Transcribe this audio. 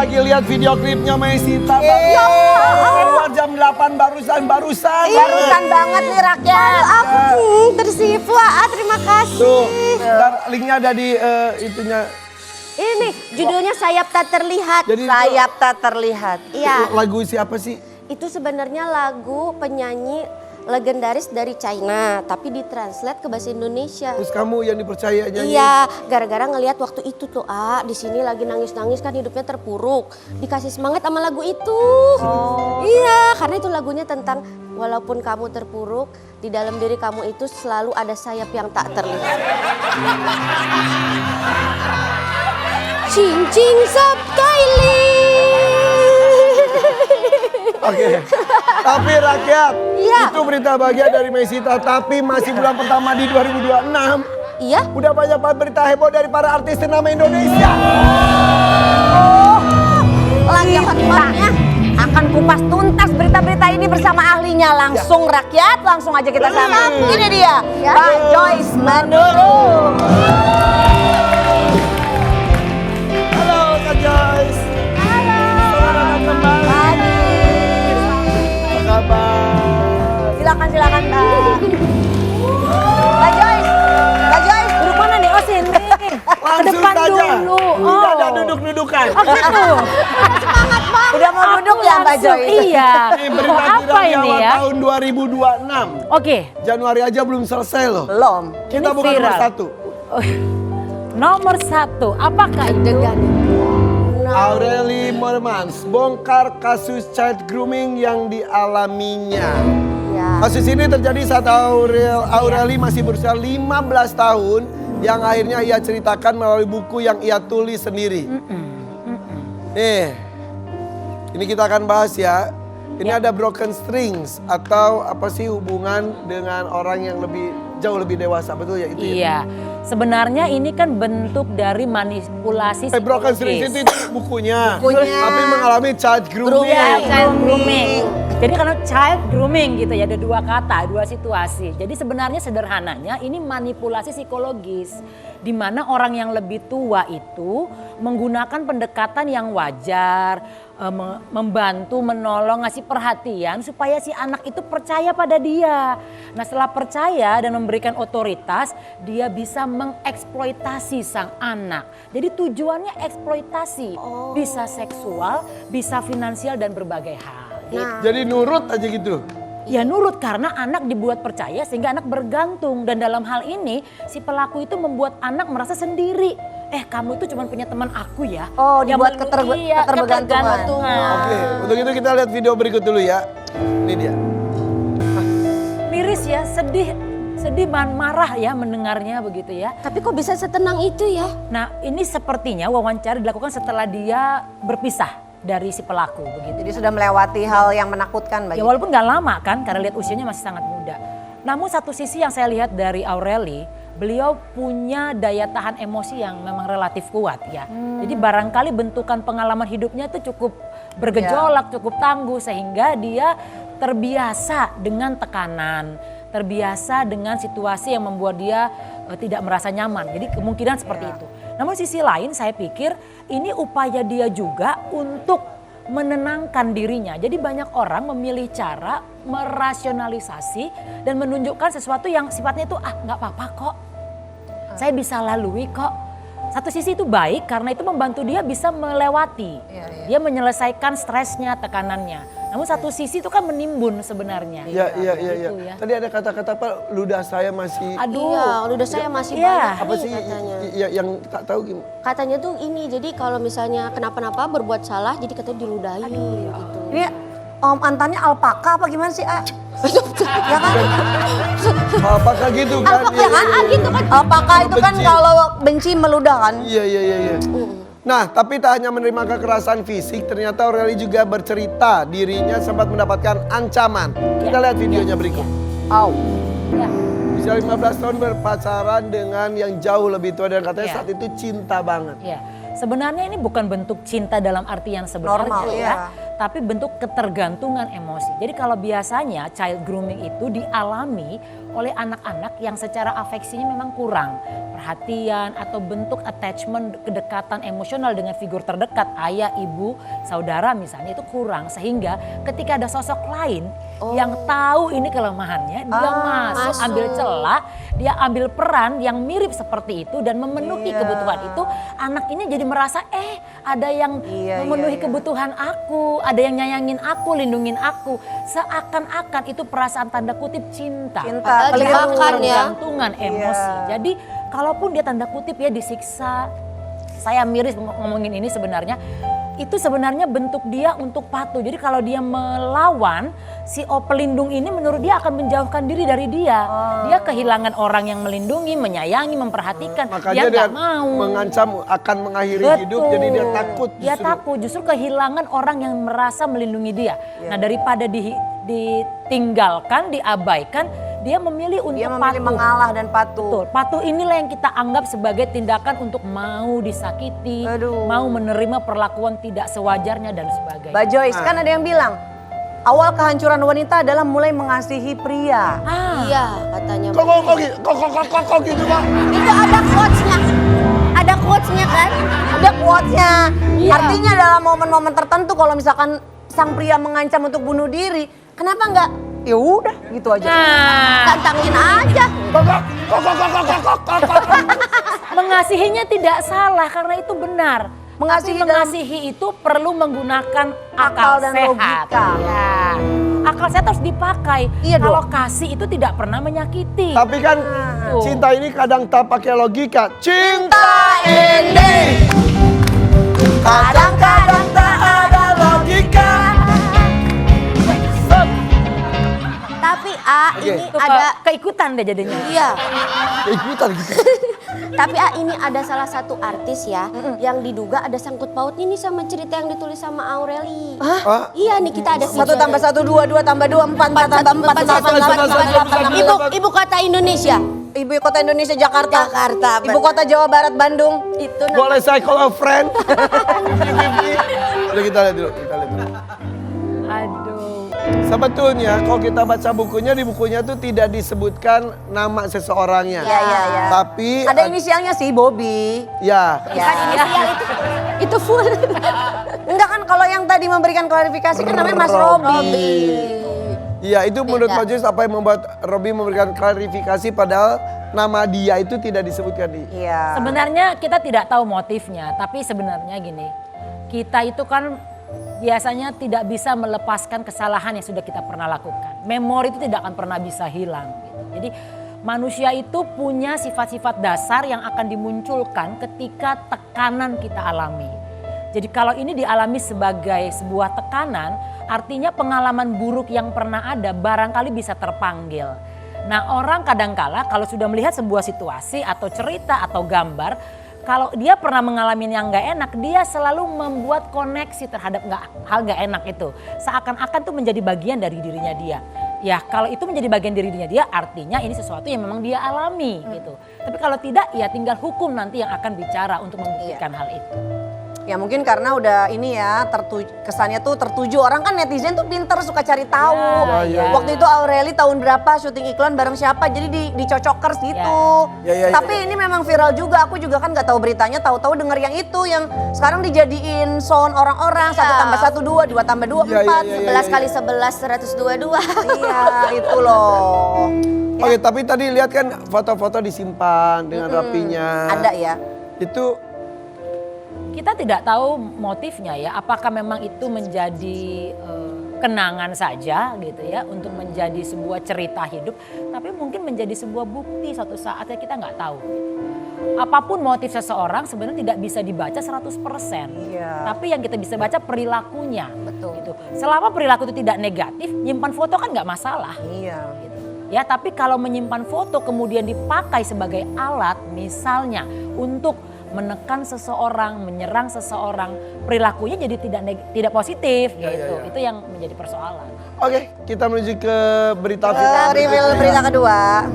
lagi lihat video klipnya Maisita. Keluar jam 8 barusan. Barusan banget nih rakyat. Aku tersipu, terima kasih. Tuh, ntar linknya ada di itunya. Ini judulnya Sayap Tak Terlihat. Jadi Sayap tak terlihat. Iya, lagu siapa sih? itu sebenarnya lagu penyanyi legendaris dari China, tapi ditranslate ke bahasa Indonesia. Terus kamu yang dipercaya nyanyi? Iya, gara-gara ngelihat waktu itu tuh, di sini lagi nangis-nangis kan hidupnya terpuruk. Dikasih semangat sama lagu itu. Iya, karena itu lagunya tentang walaupun kamu terpuruk, di dalam diri kamu itu selalu ada sayap yang tak terlihat. Cincin sab Kylie. Oke. Tapi rakyat, Iya. itu berita bahagia dari Maisita. Tapi masih bulan pertama di 2026. Iya? Udah banyak banget berita heboh dari para artis ternama Indonesia. Lagi hot-hotnya akan kupas tuntas berita-berita ini bersama ahlinya. Langsung rakyat, langsung aja kita sambut. Ini dia, Mbak Joyce Manurung. Halo Kak Joyce. Halo. Selamat datang kembali. Apa kabar? Silakan Mbak. Mbak Joyce, Duduk mana nih? Oh sini. Ke Langsung depan saja. dulu. Tidak ada duduk-dudukan. Oh gitu. udah mau duduk ya Mbak Langsung, Joyce? Iya. Ini berita Apa viral di ini awal ya? tahun 2026. Oke. Januari aja belum selesai loh. Belum. Kita Ini bukan nomor viral. 1. Nomor 1. Apakah itu? Aureli Mormans bongkar kasus child grooming yang dialaminya. Ya. Kasus ini terjadi saat Aureli masih berusia 15 tahun yang akhirnya ia ceritakan melalui buku yang ia tulis sendiri. Nih, ini kita akan bahas ya. Ini ada broken strings atau apa sih hubungan dengan orang yang jauh lebih dewasa, betul ya itu ya? Iya. Sebenarnya ini kan bentuk dari manipulasi Broken strings psikologis. itu bukunya. Bukunya. Tapi mengalami child grooming. Ya, child grooming. Jadi karena child grooming gitu ya, ada dua kata, dua situasi. Jadi sebenarnya sederhananya ini manipulasi psikologis. Di mana orang yang lebih tua itu menggunakan pendekatan yang wajar, membantu, menolong, ngasih perhatian supaya si anak itu percaya pada dia. Nah setelah percaya dan memberikan otoritas, dia bisa mengeksploitasi sang anak. Jadi tujuannya eksploitasi, bisa seksual, bisa finansial dan berbagai hal. Jadi nurut aja gitu. Ya nurut karena anak dibuat percaya sehingga anak bergantung. Dan dalam hal ini si pelaku itu membuat anak merasa sendiri. Kamu itu cuma punya teman aku ya. Oh, dibuat Iya, ketergantungan. Oke, untuk itu kita lihat video berikut dulu ya. Ini dia. Miris ya, sedih marah ya mendengarnya begitu ya. Tapi kok bisa setenang itu ya? Nah ini sepertinya wawancara dilakukan setelah dia berpisah dari si pelaku begitu. Jadi sudah melewati hal yang menakutkan Mbak. Ya walaupun gak lama kan karena lihat usianya masih sangat muda. Namun satu sisi yang saya lihat dari Aureli, beliau punya daya tahan emosi yang memang relatif kuat ya. Jadi barangkali bentukan pengalaman hidupnya itu cukup bergejolak, cukup tangguh sehingga dia terbiasa dengan tekanan, terbiasa dengan situasi yang membuat dia tidak merasa nyaman. Jadi kemungkinan seperti itu. Namun sisi lain saya pikir ini upaya dia juga untuk menenangkan dirinya. Jadi banyak orang memilih cara merasionalisasi dan menunjukkan sesuatu yang sifatnya itu nggak apa-apa kok. Saya bisa lalui kok. Satu sisi itu baik karena itu membantu dia bisa melewati. Dia menyelesaikan stresnya, tekanannya. Namun satu sisi itu kan menimbun sebenarnya. Iya. Gitu ya. Tadi ada kata-kata apa? Ludah saya masih. Aduh. Iya, ludah saya masih Iya. banyak Apa nih sih katanya. yang tak tahu gimana? Katanya tuh ini, jadi kalau misalnya kenapa-napa berbuat salah, jadi katanya diludahi gitu. Ini mantannya alpaka apa gimana sih? Ya kan? Apakah gitu kan? Gitu kan. Alpaka itu kan Benci. kalau benci meludah kan? Iya. Nah, tapi tak hanya menerima kekerasan fisik, ternyata Aureli juga bercerita dirinya sempat mendapatkan ancaman. Kita lihat videonya berikut. Ya. Bisa 15 tahun berpacaran dengan yang jauh lebih tua dan katanya Iya. saat itu cinta banget. Ya. sebenarnya ini bukan bentuk cinta dalam arti yang sebenarnya Normal, ya, iya. tapi bentuk ketergantungan emosi. Jadi kalau biasanya child grooming itu dialami oleh anak-anak yang secara afeksinya memang kurang. Perhatian atau bentuk attachment, kedekatan emosional dengan figur terdekat, ayah, ibu, saudara misalnya itu kurang. Sehingga ketika ada sosok lain yang tahu ini kelemahannya, dia masuk, ambil celah, dia ambil peran yang mirip seperti itu dan memenuhi kebutuhan itu. Anak ini jadi merasa ada yang memenuhi kebutuhan aku, ada yang nyayangin aku, lindungin aku. Seakan-akan itu perasaan tanda kutip cinta. Padahal dimakan ya. Ketergantungan emosi. Jadi kalaupun dia tanda kutip ya disiksa, saya miris ngomongin ini sebenarnya, itu sebenarnya bentuk dia untuk patuh. Jadi kalau dia melawan, si pelindung ini menurut dia akan menjauhkan diri dari dia. Dia kehilangan orang yang melindungi, menyayangi, memperhatikan. Makanya dia nggak mau. mengancam akan mengakhiri hidup, jadi dia takut. Dia takut, justru kehilangan orang yang merasa melindungi dia. Nah daripada ditinggalkan, diabaikan, dia memilih untuk patuh. mengalah dan patuh. Betul, patuh inilah yang kita anggap sebagai tindakan untuk mau disakiti, mau menerima perlakuan tidak sewajarnya dan sebagainya. Mbak Joyce, kan ada yang bilang, awal kehancuran wanita adalah mulai mengasihi pria. Iya katanya. Kok gitu Pak? Itu ada quotes-nya. Ada quotes-nya kan? Ada quotes-nya. Iya. Artinya dalam momen-momen tertentu kalau misalkan sang pria mengancam untuk bunuh diri, kenapa enggak? Ya udah, gitu aja. Tantangin aja. Mengasihinya tidak salah karena itu benar. Mengasihi Tapi mengasihi itu perlu menggunakan Akal akal dan sehat. logika. Ya. Akal sehat harus dipakai. Iya dong. Kalau kasih itu tidak pernah menyakiti. Tapi kan Tuh. cinta ini kadang tak pakai logika. Cinta ini kadang-kadang tak ada logika. Tapi ini Itu ada keikutan deh jadinya. iya. Ikutan gitu. Tapi ini ada salah satu artis ya yang diduga ada sangkut pautnya nih sama cerita yang ditulis sama Aureli. Hah? Iya nih kita ada 1 tambah 1, 2, 2 tambah 2, 4, 4 tambah 4, Ibu kota Indonesia. Ibu kota Indonesia Jakarta. Jakarta, Ibu kota Jawa Barat Bandung. Itu Boleh saya call a friend? Udah kita lihat dulu. Aduh. Sebetulnya kalau kita baca bukunya, di bukunya tuh tidak disebutkan nama seseorangnya. Iya. Tapi Ada inisialnya sih, Bobby. ya. kan inisial itu full. Enggak kan kalau yang tadi memberikan klarifikasi kan namanya Mas Robby. Iya, itu menurut Beda. Majelis apa yang membuat Robby memberikan klarifikasi padahal nama dia itu tidak disebutkan di. Iya. Sebenarnya kita tidak tahu motifnya, tapi sebenarnya gini, kita itu kan biasanya tidak bisa melepaskan kesalahan yang sudah kita pernah lakukan. Memori itu tidak akan pernah bisa hilang. Gitu. Jadi manusia itu punya sifat-sifat dasar yang akan dimunculkan ketika tekanan kita alami. Jadi kalau ini dialami sebagai sebuah tekanan, artinya pengalaman buruk yang pernah ada barangkali bisa terpanggil. Nah orang kadangkala kalau sudah melihat sebuah situasi atau cerita atau gambar, kalau dia pernah mengalami yang gak enak, dia selalu membuat koneksi terhadap hal gak enak itu. Seakan-akan tuh menjadi bagian dari dirinya dia. Ya kalau itu menjadi bagian dari dirinya dia, artinya ini sesuatu yang memang dia alami gitu. Tapi kalau tidak, ya tinggal hukum nanti yang akan bicara untuk membuktikan hal itu. Ya mungkin karena udah ini ya kesannya tuh tertuju. Orang kan netizen tuh pinter suka cari tahu. Ya. Waktu itu Aureli tahun berapa syuting iklan bareng siapa jadi dicocokers gitu. Ya. Tapi ini memang viral juga. Aku juga kan nggak tahu beritanya, tahu-tahu denger yang itu yang sekarang dijadiin sound orang-orang 1 tambah 1 2, 2 tambah 2 4. 11 kali 11 122. Iya itu loh. Oke, tapi tadi lihat kan foto-foto disimpan dengan rapinya. Ada ya. Itu Kita tidak tahu motifnya ya, apakah memang itu menjadi kenangan saja gitu ya untuk menjadi sebuah cerita hidup, tapi mungkin menjadi sebuah bukti suatu saat ya kita nggak tahu. Apapun motif seseorang sebenarnya tidak bisa dibaca 100%. Iya. Tapi yang kita bisa baca perilakunya. Betul. Gitu. Selama perilaku itu tidak negatif, nyimpan foto kan nggak masalah. Iya. Gitu. Ya, tapi kalau menyimpan foto kemudian dipakai sebagai alat misalnya untuk menekan seseorang, menyerang seseorang, perilakunya jadi tidak positif gitu. Itu yang menjadi persoalan. oke, kita menuju ke berita Reveal berita kedua.